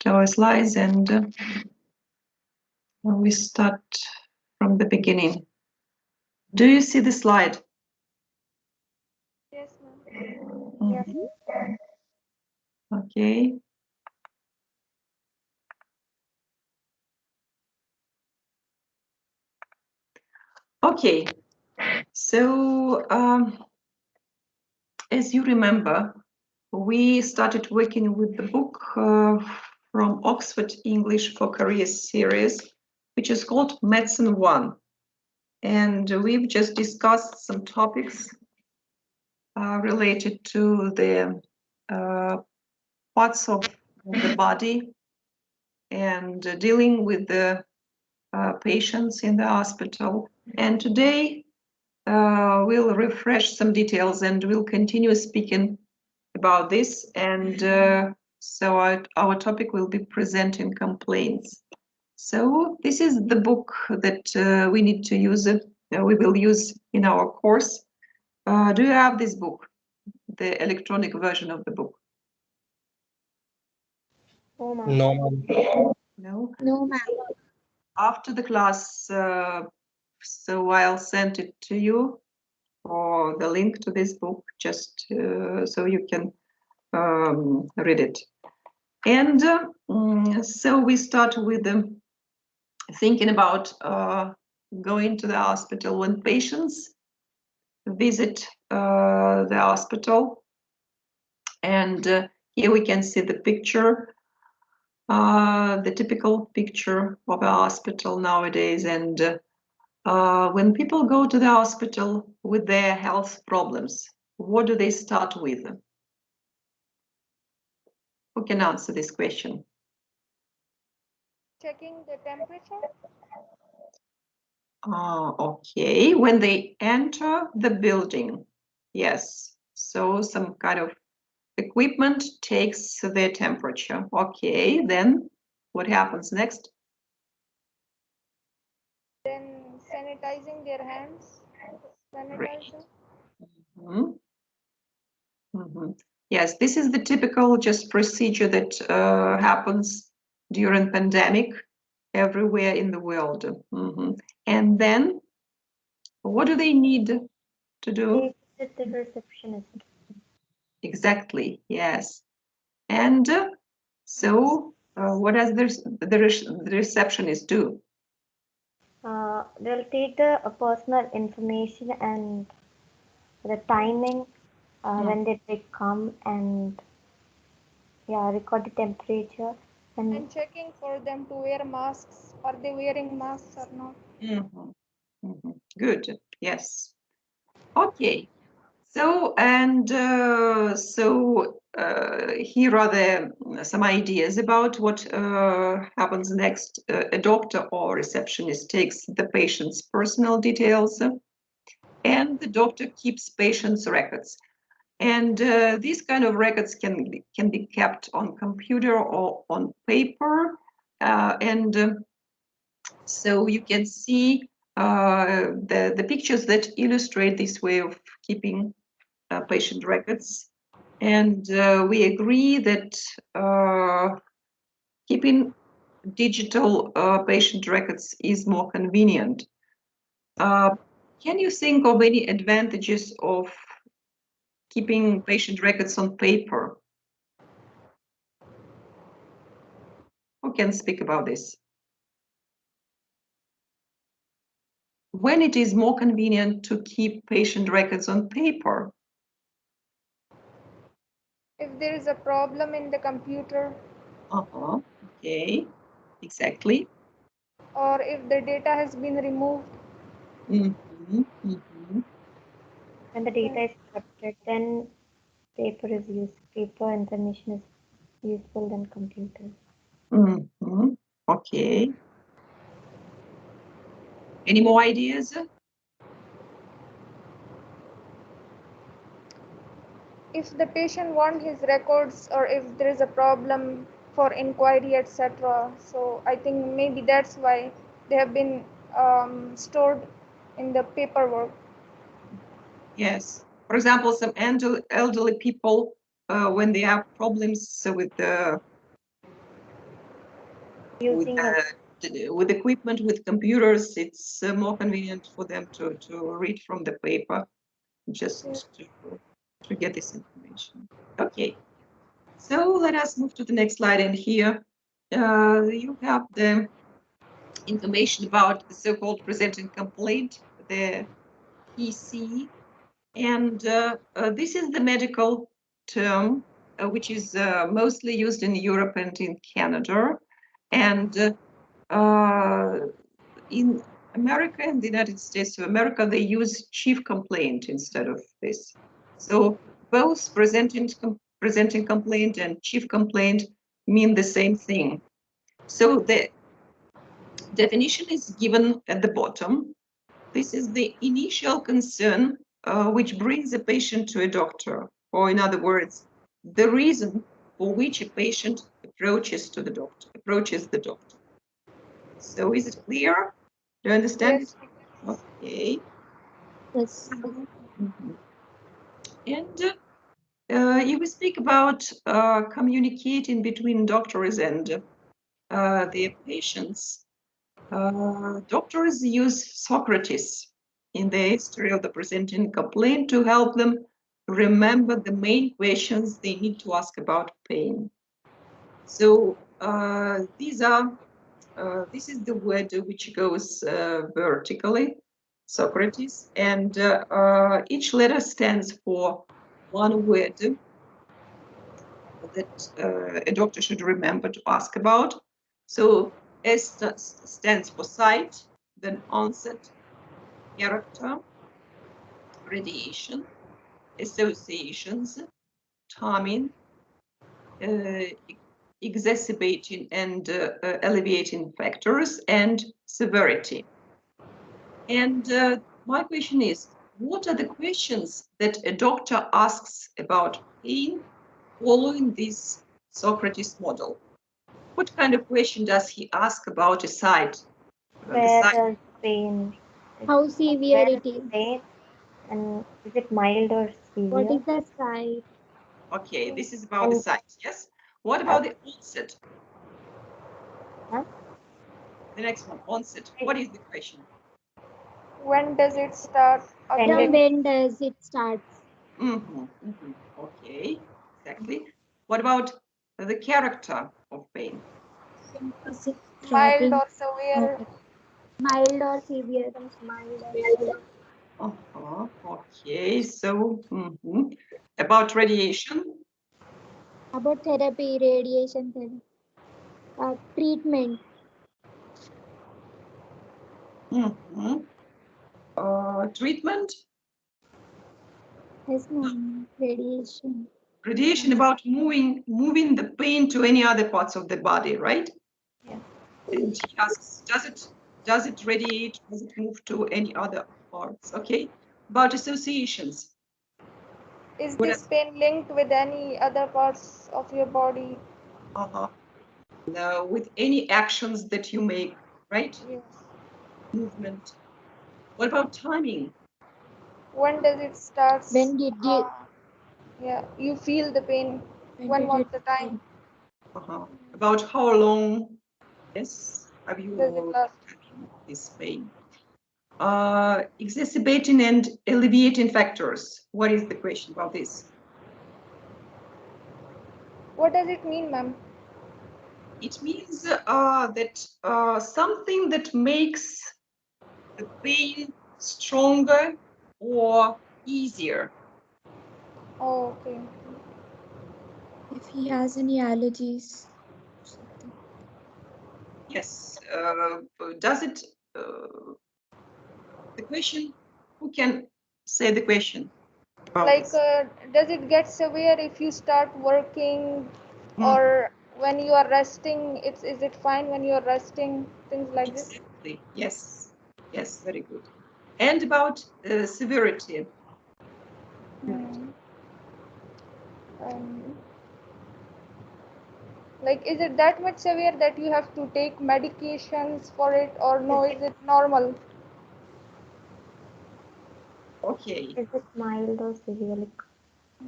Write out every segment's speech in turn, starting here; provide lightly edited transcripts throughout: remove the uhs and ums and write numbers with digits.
our slides and we start from the beginning. Do you see the slide? Yes, ma'am. Yes. Okay. Okay. So as you remember, we started working with the book from Oxford English for Careers series, which is called Medicine 1. And we've just discussed some topics related to the parts of the body and dealing with the patients in the hospital. And today we'll refresh some details and we'll continue speaking about this. And so our topic will be presenting complaints. So this is the book that we need to use. We will use in our course. Do you have this book, the electronic version of the book? No, ma'am. No, ma'am. No. No, ma'am. After the class, so I'll send it to you, or the link to this book, just so you can read it. And so we start with thinking about going to the hospital when patients visit the hospital. And here we can see the picture, the typical picture of a hospital nowadays. And when people go to the hospital with their health problems, what do they start with? Who can answer this question? Checking the temperature. Okay, when they enter the building, yes. So some kind of equipment takes their temperature. Okay, then what happens next? Then sanitizing their hands. Sanitizer. Mhm. Mhm. Yes, this is the typical just procedure that happens during pandemic everywhere in the world. Mhm. And then what do they need to do? They visit the receptionist. Exactly, yes. And so what does the receptionist do? They'll take the personal information and the timing when they come and record the temperature And checking for them to wear masks. Are they wearing masks or not? Mhm. Mhm. Good, yes. Okay. So and here are some ideas about what happens next. A doctor or receptionist takes the patient's personal details, and the doctor keeps patient's records. And these kind of records can be kept on computer or on paper, and so you can see the pictures that illustrate this way of keeping patient records. And we agree that keeping digital patient records is more convenient. Can you think of any advantages of keeping patient records on paper? Who can speak about this? When it is more convenient to keep patient records on paper? If there is a problem in the computer. Okay, exactly. Or if the data has been removed. when the data is corrupted, then paper is used. Paper information is useful than computer. Okay. Any more ideas? If the patient wants his records or if there is a problem for inquiry, etc. So I think maybe that's why they have been stored in the paperwork. Yes. For example, some elderly people, when they have problems with the Using with equipment, with computers, it's more convenient for them to read from the paper, just to get this information. Okay, so let us move to the next slide. And here you have the information about the so-called presenting complaint, the PC, and this is the medical term which is mostly used in Europe and in Canada, and in America and the United States of America, they use chief complaint instead of this. So both presenting complaint and chief complaint mean the same thing. So the definition is given at the bottom. This is the initial concern which brings a patient to a doctor, or in other words, the reason for which a patient approaches the doctor. So is it clear? Do you understand? Yes. Okay. Yes. And if we speak about communicating between doctors and their patients, doctors use Socrates in the history of the presenting complaint to help them remember the main questions they need to ask about pain. So this is the word which goes vertically, Socrates, and each letter stands for one word that a doctor should remember to ask about. So S stands for site, then onset, character, radiation, associations, timing, exacerbating and alleviating factors, and severity. And my question is, what are the questions that a doctor asks about pain following this Socrates model? What kind of question does he ask about a site? where does pain? How severe Where it is is? pain, and is it mild or severe? What is the site? Okay, this is about the site, yes? What about the onset? Huh? The next one, onset. What is the question? When does it start? When From Again, when does it start? Okay, exactly. What about the character of pain? Is it mild throbbing? or severe? Mild or severe? Okay, so about radiation? About therapy, radiation therapy. Treatment. Treatment? Yes, ma'am. Radiation. Radiation about moving the pain to any other parts of the body, right? Yeah. And he asks, does it radiate? Does it move to any other parts? Okay. About associations. Is What this pain linked with any other parts of your body? Now, with any actions that you make, right? Yes. Movement. What about timing? When does it start? When did you? Yeah, you feel the pain. When was the time? About how long? Yes, have you Does it last? this pain? Exacerbating and alleviating factors. What is the question about this? What does it mean, ma'am? It means that something that makes the pain stronger or easier. Oh, okay. If he has any allergies. Yes. Does it? The question. Who can say the question? Like, does it get severe if you start working, or when you are resting? Is it fine when you are resting? Things like Exactly. Yes. Yes. Very good. And about severity. Like, is it that much severe that you have to take medications for it, or no? Is it normal? Okay. Is it mild or severe?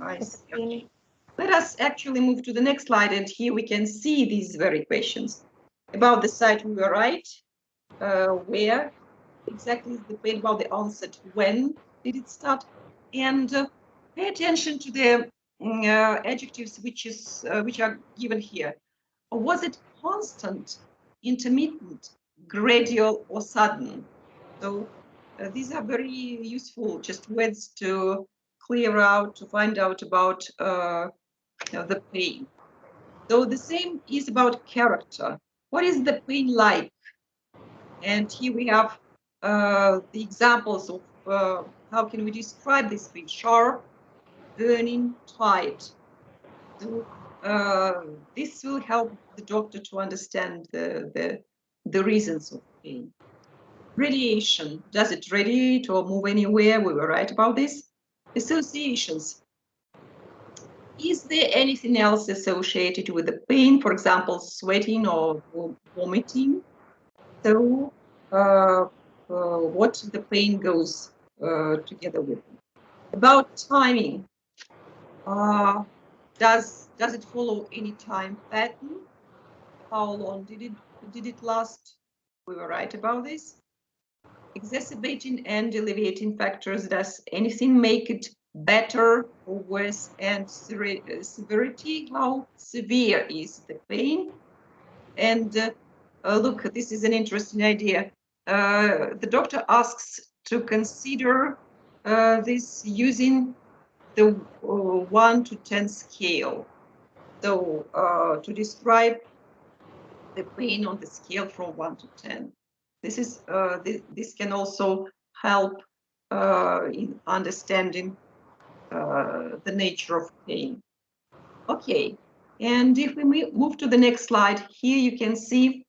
I Is it see. pain? Okay. Let us actually move to the next slide, and here we can see these very questions. About the site we were right. Where exactly is the pain, about the onset, when did it start, and pay attention to the adjectives which are given here. Was it constant, intermittent, gradual, or sudden? So these are very useful just words to clear out, to find out about the pain. So the same is about character. What is the pain like? And here we have the examples of how can we describe this pain: sharp, burning, tight. So this will help the doctor to understand the reasons of pain. Radiation, does it radiate or move anywhere? We were right about this. Associations. Is there anything else associated with the pain? For example, sweating or vomiting? So what the pain goes together with. About timing. Does it follow any time pattern? How long did it last? We were right about this. Exacerbating and alleviating factors. Does anything make it better or worse? And severity, how severe is the pain? And look, this is an interesting idea. The doctor asks to consider this using the 1 to 10 scale. So to describe the pain on the scale from 1 to 10. This is this can also help in understanding the nature of pain. Okay, and if we move to the next slide, here you can see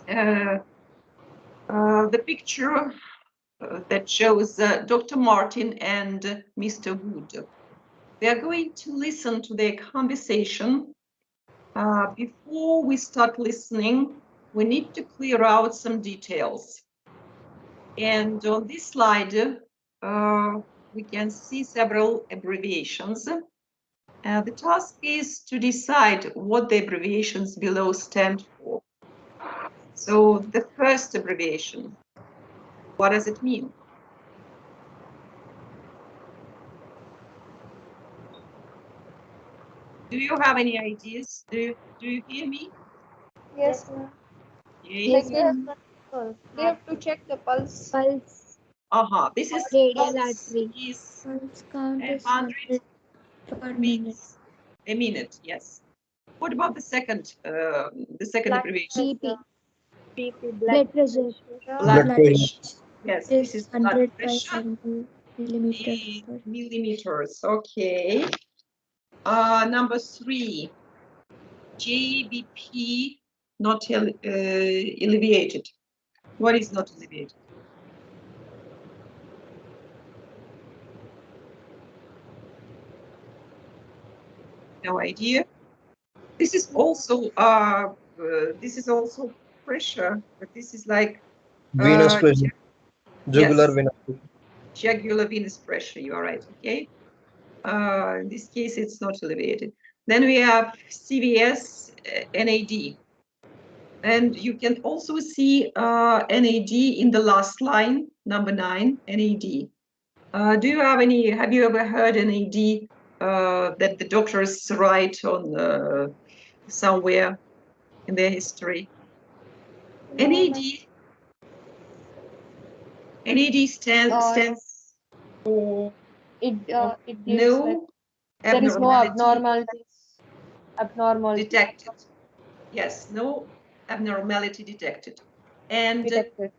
the picture that shows Dr. Martin and Mr. Wood. We are going to listen to their conversation. Before we start listening, we need to clear out some details. And on this slide, we can see several abbreviations. The task is to decide what the abbreviations below stand for. So the first abbreviation, what does it mean? Do you have any ideas? Do you hear me? Yes, ma'am. Yes. They have to check the pulse. Pulse. This is Radial pulse artery. is Pulse count is 100 per minute. beats a minute. Yes. What about the second abbreviation? BP. Blood pressure. Blood pressure. Yes, this is blood 100 by pressure. 70 millimeters. per- Millimeters. Okay. Number 3, JBP not alleviated. What is not alleviated? No idea. This is also pressure, but this is like Venous pressure. Jugular yes, venous pressure. jugular venous pressure. You are right. Okay. In this case, it's not alleviated. Then we have CVS, NAD. And you can also see NAD in the last line, number 9, NAD. Have you ever heard NAD that the doctors write on somewhere in their history? NAD stands for it gives no there is no abnormality detected. Yes, no abnormality detected. And detected.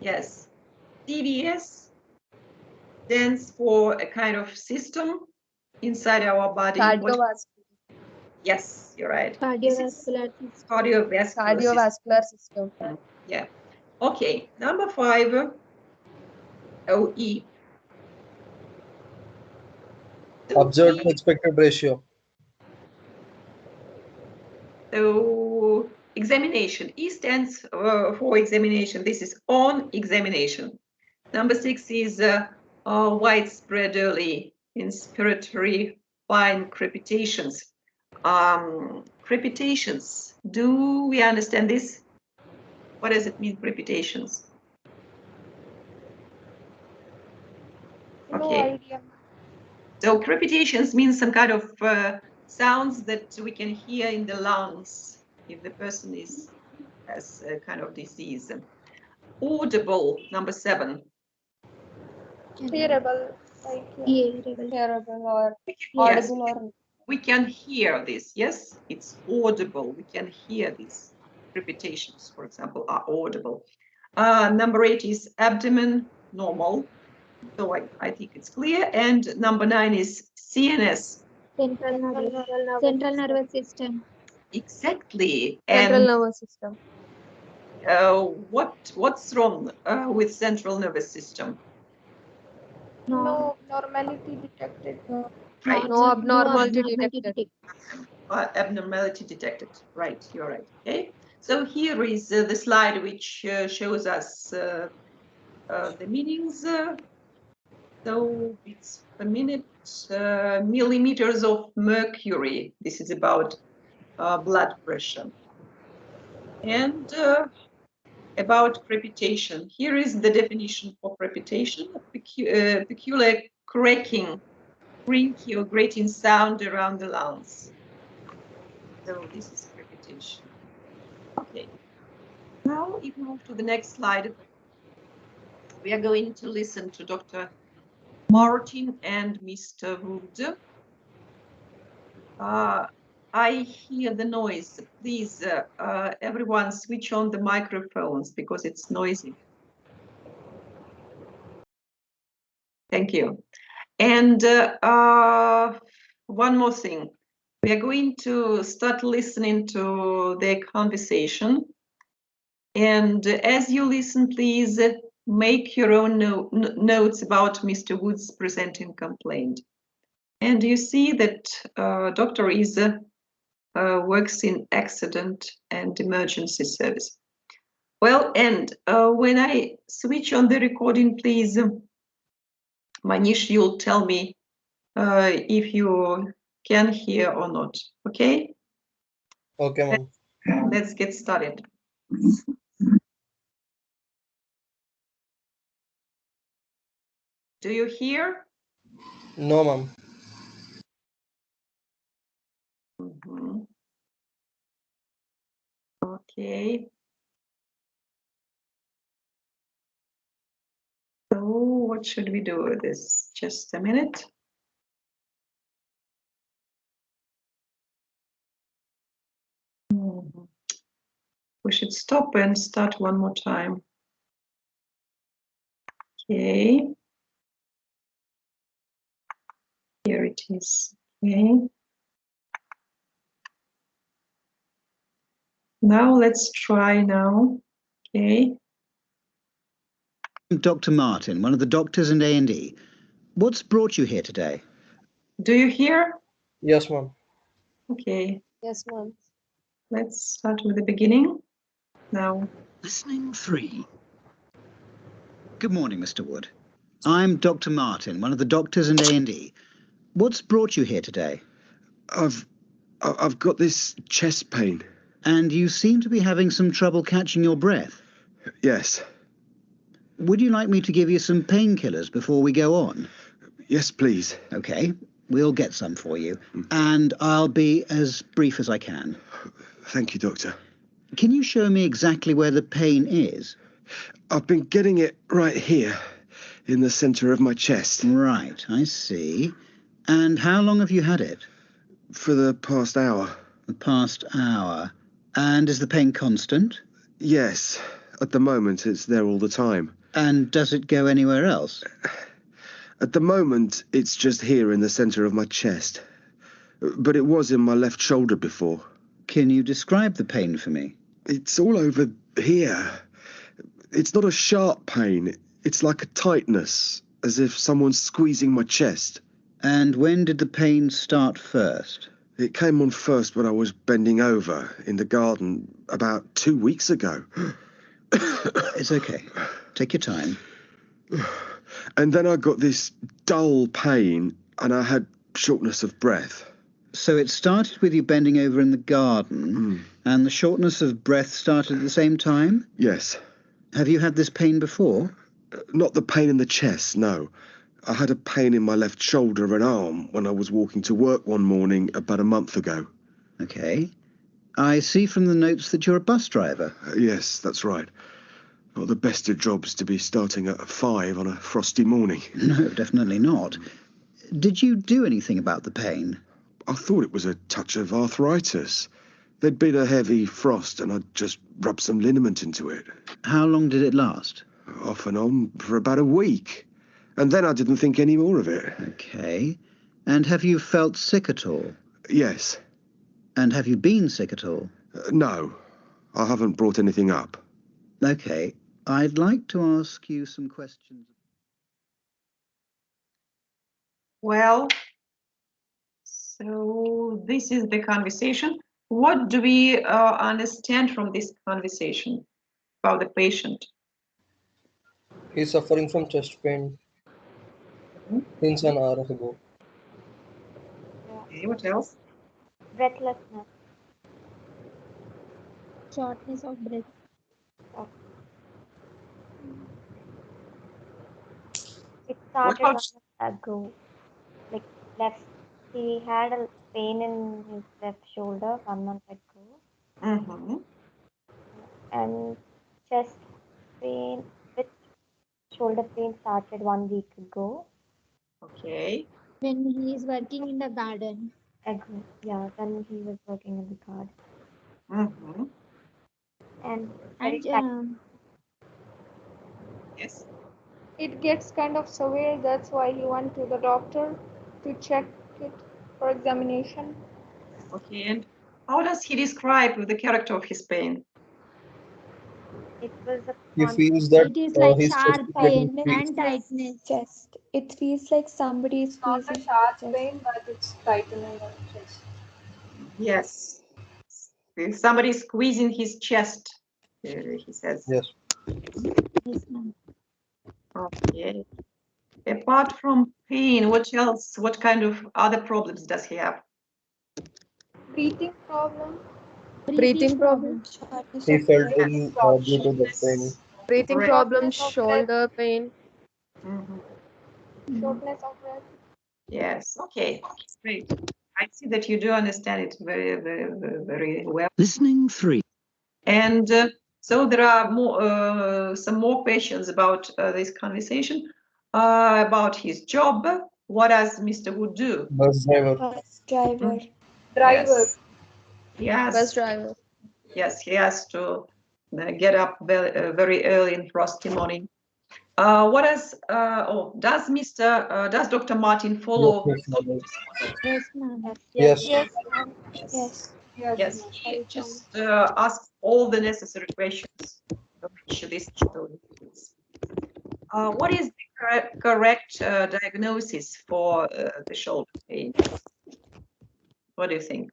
yes, CVS stands for a kind of system inside our body. Yes, you're right. Cardiovascular system. Cardiovascular system. System. Yeah. Okay, number 5, OE. Observed to expected ratio. So examination. E stands for examination. This is on examination. Number 6 is widespread early inspiratory fine crepitations. Crepitations. Do we understand this? What does it mean, crepitations? No Okay. idea. So crepitations means some kind of sounds that we can hear in the lungs if the person has a kind of disease. Audible, number 7. Hearable. Like, yeah. Hearable. Hearable or Yes, audible or we can hear this. Yes, it's audible. We can hear these crepitations, for example, are audible. Number 8 is abdomen, normal. So I think it's clear. And number 9 is CNS. Central nervous system. Exactly. central And nervous system. what's wrong with central nervous system? No normality detected. Right. No abnormality detected. Abnormality detected. Right, you're right. Okay. So here is the slide which shows us the meanings. So it's per minute, millimeters of mercury. This is about blood pressure. And about crepitation. Here is the definition for crepitation: peculiar cracking, creaky or grating sound around the lungs. So this is crepitation. Okay. Now, if we move to the next slide, we are going to listen to Dr. Martin and Mr. Wood. I hear the noise. Please, everyone, switch on the microphones because it's noisy. Thank you. And one more thing. We are going to start listening to their conversation. And as you listen, please make your own notes about Mr. Wood's presenting complaint. And you see that Dr. Isa works in accident and emergency service. Well, and when I switch on the recording, please, Manish, you'll tell me if you can hear or not, okay? Okay, ma'am. Let's get started. Do you hear? No, ma'am. Mhm. Okay. So what should we do with this? Just a minute. We should stop and start one more time. Okay. Here it is. Okay. Now let's try now. Okay. Dr. Martin, one of the doctors in A&E. What's brought you here today? Do you hear? Yes, ma'am. Okay. Yes, ma'am. Let's start with the beginning. Now. Listening 3. Good morning, Mr. Wood. I'm Dr. Martin, one of the doctors in A&E. What's brought you here today? I've got this chest pain. And you seem to be having some trouble catching your breath. Yes. Would you like me to give you some painkillers before we go on? Yes, please. Okay, we'll get some for you. And I'll be as brief as I can. Thank you, doctor. Can you show me exactly where the pain is? I've been getting it right here, in the center of my chest. Right, I see. And how long have you had it? For the past hour. The past hour. And is the pain constant? Yes. At the moment, it's there all the time. And does it go anywhere else? At the moment, it's just here in the center of my chest. But it was in my left shoulder before. Can you describe the pain for me? It's all over here. It's not a sharp pain. It's like a tightness, as if someone's squeezing my chest. And when did the pain start first? It came on first when I was bending over in the garden about 2 weeks ago. It's okay. Take your time. And then I got this dull pain and I had shortness of breath. So it started with you bending over in the garden, Mm. and the shortness of breath started at the same time? Yes. Have you had this pain before? Not the pain in the chest, no. I had a pain in my left shoulder and arm when I was walking to work one morning about a month ago. Okay. I see from the notes that you're a bus driver. Yes, that's right. Not the best of jobs to be starting at 5 on a frosty morning. No, definitely not. Did you do anything about the pain? I thought it was a touch of arthritis. There'd been a heavy frost and I'd just rubbed some liniment into it. How long did it last? Off and on for about a week. And then I didn't think any more of it. Okay. And have you felt sick at all? Yes. And have you been sick at all? No, I haven't brought anything up. Okay. I'd like to ask you some questions. Well, so this is the conversation. What do we understand from this conversation about the patient? He's suffering from chest pain since an hour ago. Okay, what else? Breathlessness. Shortness of breath. It What started about 1 month ago. Like he had a pain in his left shoulder 1 month ago, Mhm. and chest pain with shoulder pain started 1 week ago. Okay. When he is working in the garden. Yeah, then he was working in the garden, Mhm. and very And tight. Yes. It gets kind of severe. That's why he went to the doctor to check it for examination. Okay. And how does he describe the character of his pain? It was a He feels that it is like his chest sharp is getting pain squeezed. and tightness. Chest. It feels like somebody is Not a squeezing sharp chest. pain, but it's tightening of chest. Yes. If somebody is squeezing his chest, he says. Yes. Yes, ma'am. Okay. Apart from pain, what else? What kind of other problems does he have? Breathing problem. Breathing problem. Shortness He of felt breath. ill due to the pain. Breathing Breath. problem, Shortness of breath. shoulder pain. Mhm. Shortness of breath. Yes. Okay. Great. I see that you do understand it very, very, very, very well. Listening 3. And so there are more, some more questions about this conversation, about his job. What does Mr. Wood do? Bus driver. Bus driver. Driver. Yes. Bus driver. Yes, he has to get up very early in frosty morning. What is? Does Dr. Martin follow? Yes, yes, Yes, ma'am. yes. Yes. Yes. Yes. Yes, he just asks all the necessary questions of which this student is. What is the correct diagnosis for the shoulder pain? What do you think?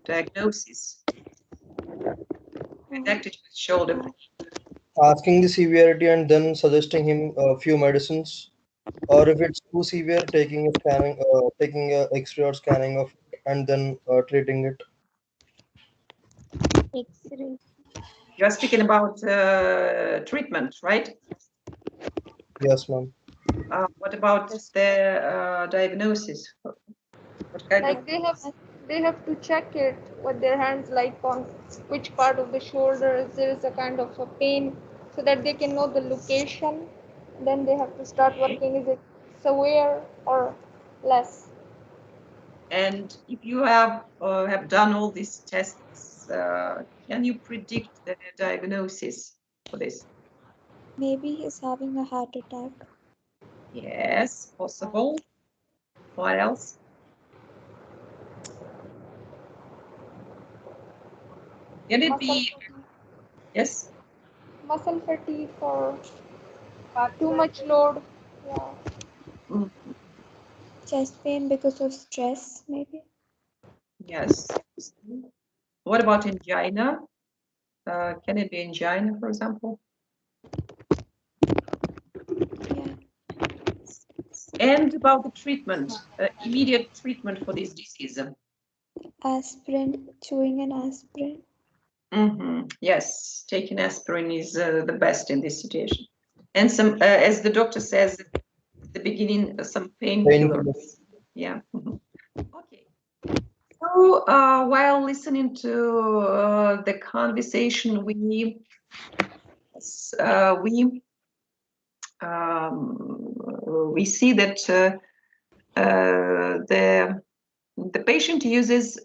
Diagnosis connected with shoulder pain. Asking the severity and then suggesting him a few medicines, or if it's too severe, taking a X-ray or scanning of it, and then treating it. X-ray. You're speaking about treatment, right? Yes, ma'am. What about the diagnosis? What kind Like of? they have to check it with their hands, like on which part of the shoulder if there is a kind of a pain, so that they can know the location. Then they have to start working. Is it severe or less? And if you have done all these tests, can you predict the diagnosis for this? Maybe he's having a heart attack. Yes, possible. What else? Can it be? Yes. Muscle fatigue or too much load. Yeah. Mm, Chest pain because of stress, maybe. yes. What about angina? Can it be angina, for example? Yeah. And about the treatment, immediate treatment for this disease. Aspirin, chewing an aspirin. Yes, taking aspirin is the best in this situation. And some, as the doctor says at the beginning, some painkillers. Yeah. Okay. So while listening to the conversation, we see that the patient uses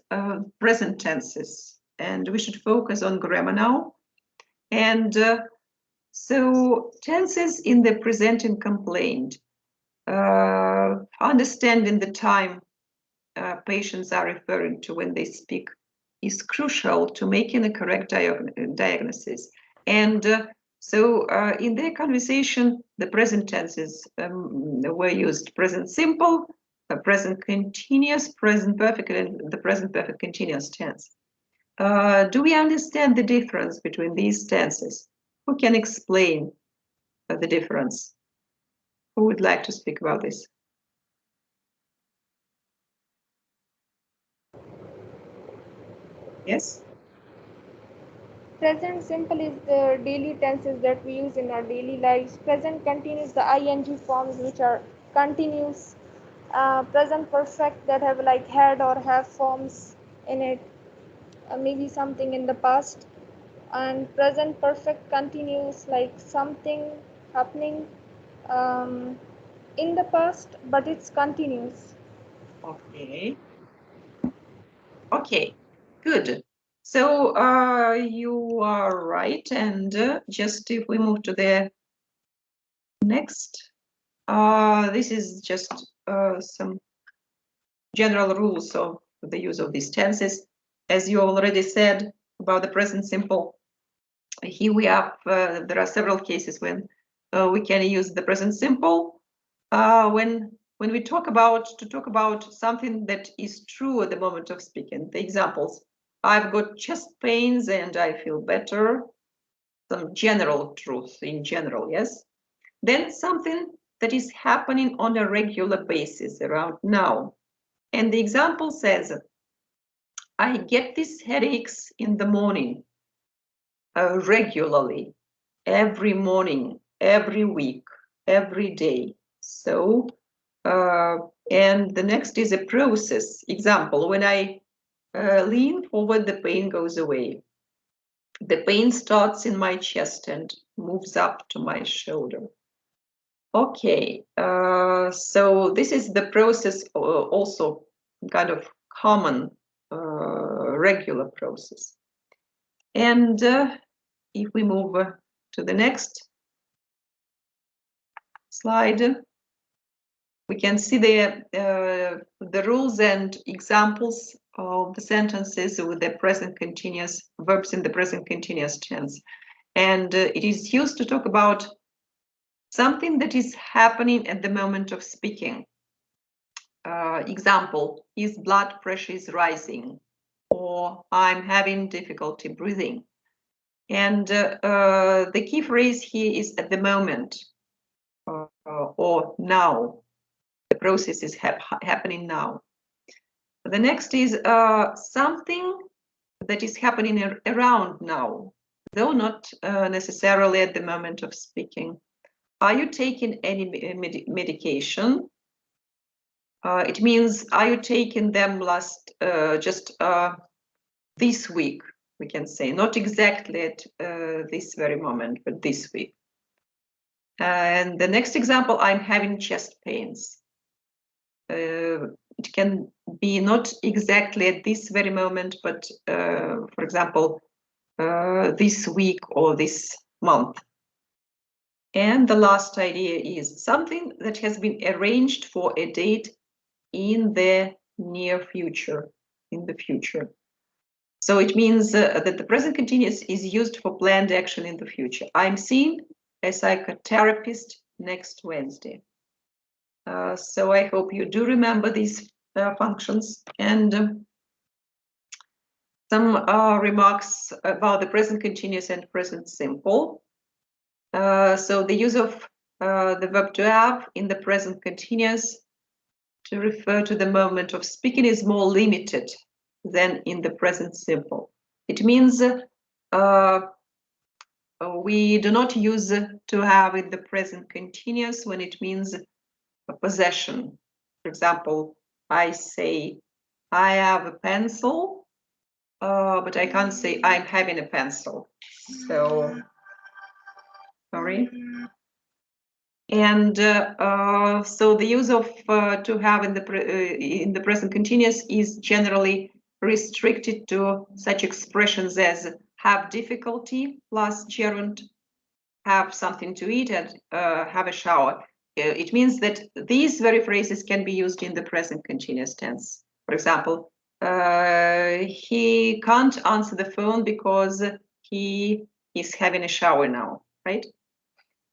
present tenses, and we should focus on grammar now. And so tenses in the presenting complaint, understanding the time patients are referring to when they speak is crucial to making a correct diagnosis. And so in their conversation, the present tenses were used: present simple, present continuous, present perfect, and the present perfect continuous tense. Do we understand the difference between these tenses? Who can explain the difference? Who would like to speak about this? Yes? Present simple is the daily tenses that we use in our daily lives. Present continuous, the ing forms which are continuous. Present perfect that have like had or have forms in it. Maybe something in the past. And present perfect continuous, like something happening in the past, but it's continuous. Okay. Okay, good. So you are right. And just if we move to the next, this is just some general rules of the use of these tenses. As you already said about the present simple, here we have, there are several cases when we can use the present simple when we talk about something that is true at the moment of speaking. The examples: I've got chest pains and I feel better. Some general truth in general, yes. Then something that is happening on a regular basis around now. And the example says, I get these headaches in the morning regularly, every morning, every week, every day. So, and the next is a process. Example: when I lean forward, the pain goes away. The pain starts in my chest and moves up to my shoulder. Okay, so this is the process, also kind of common, regular process. And if we move to the next slide, we can see the rules and examples of the sentences with the present continuous verbs in the present continuous tense. And it is used to talk about something that is happening at the moment of speaking. Example: his blood pressure is rising, or I'm having difficulty breathing. And the key phrase here is at the moment, or now. The process is happening now. The next is something that is happening around now, though not necessarily at the moment of speaking. Are you taking any medication? It means, are you taking them just this week, we can say, not exactly at this very moment, but this week. And the next example: I'm having chest pains. It can be not exactly at this very moment, but for example, this week or this month. And the last idea is something that has been arranged for a date in the near future, in the future. So it means that the present continuous is used for planned action in the future. I'm seeing a psychotherapist next Wednesday. So I hope you do remember these functions. And some remarks about the present continuous and present simple. So the use of the verb to have in the present continuous to refer to the moment of speaking is more limited than in the present simple. It means we do not use to have in the present continuous when it means a possession. For example, I say, I have a pencil, but I can't say I'm having a pencil. So, sorry. And so the use of to have in the present continuous is generally restricted to such expressions as have difficulty plus gerund, have something to eat, and have a shower. It means that these very phrases can be used in the present continuous tense. For example, he can't answer the phone because he is having a shower now, right?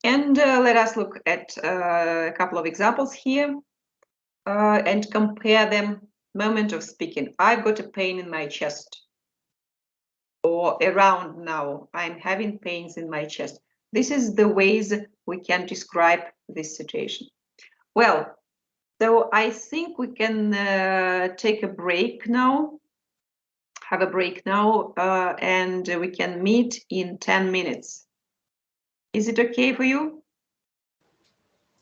And let us look at a couple of examples here and compare them. Moment of speaking. I've got a pain in my chest. Or around now, I'm having pains in my chest. This is the ways we can describe this situation. Well, so I think we can take a break now, have a break now, and we can meet in 10 minutes. Is it okay for you?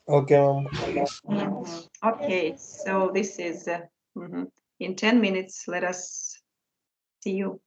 Okay, ma'am. Okay, so this is in 10 minutes. Let us see you.